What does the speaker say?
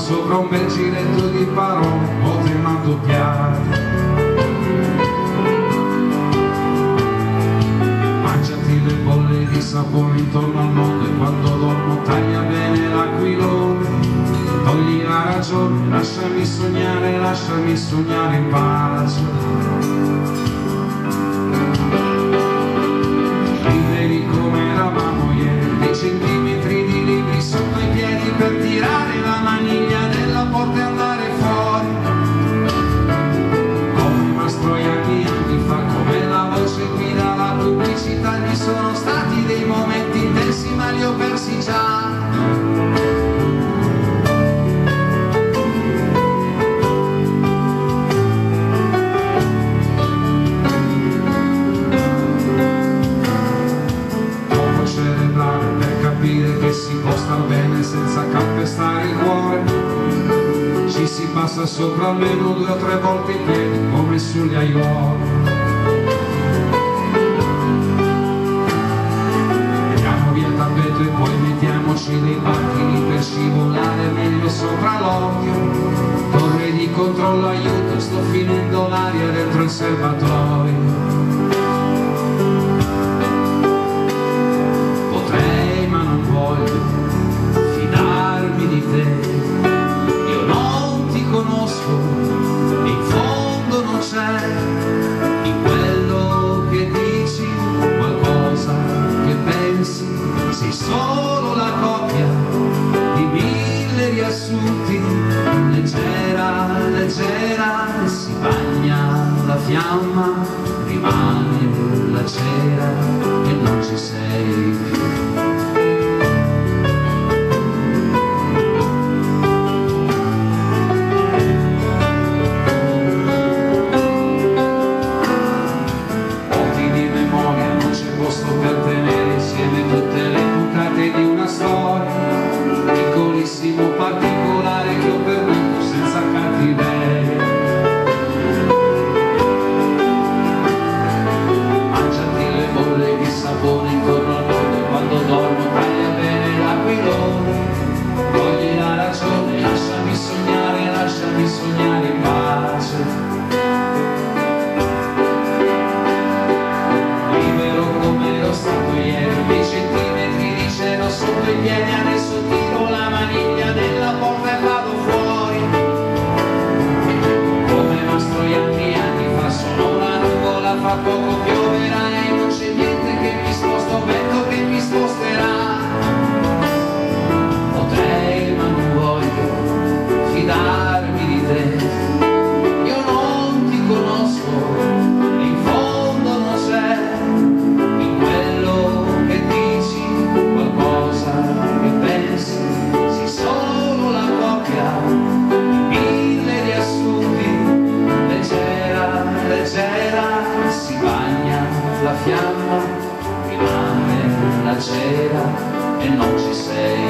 sopra un bel giretto di parole, potremmo addoppiare. Mangiati le bolle di sapone intorno al mondo e quando dormo taglia bene l'aquilone. Togli la ragione, lasciami sognare in pace. Liberi come eravamo ieri, dei centimetri di libri sotto i piedi per tirare la maniglia della porta e andare fuori. Come Mastroianni anni fa, come la voce guida la pubblicità, ci sono stati dei momenti intensi ma li ho persi già. Che si può star bene senza calpestare il cuore, ci si passa sopra almeno 2 o 3 volte i piedi come sugli aiuoli. Mettiamo via il tappeto e poi mettiamoci dei pacchi per scivolare meglio sopra l'occhio. Torre di controllo, aiuto, sto finendo l'aria dentro il serbatoio. Fidarmi di te, io non ti conosco, in fondo non c'è in quello che dici qualcosa che pensi, sei solo la copia di 1000 riassunti, leggera, leggera, si bagna la fiamma, rimane la cera e non ci sei più. Per tenere insieme tutte le puntate di una storia, piccolissimo particolare che ho perduto senza cattiveria. Mangiati le bolle di sapone intorno al mondo e quando dormo taglia bene l'aquilone. Togli la ragione, lasciami sognare in pace. Dei centimetri di cielo sotto i piedi, adesso tiro la maniglia della porta e vado fuori. Come Mastroianni anni fa, sono una nuvola, fra poco pioverà e non c'è niente che mi sposta, vento che mi sposterà. Potrei ma non voglio fidarmi di te, io non ti conosco, in fondo non c'è che pensi, sei solo la copia di 1000 riassunti, leggera, leggera, si bagna la fiamma, rimane la cera e non ci sei.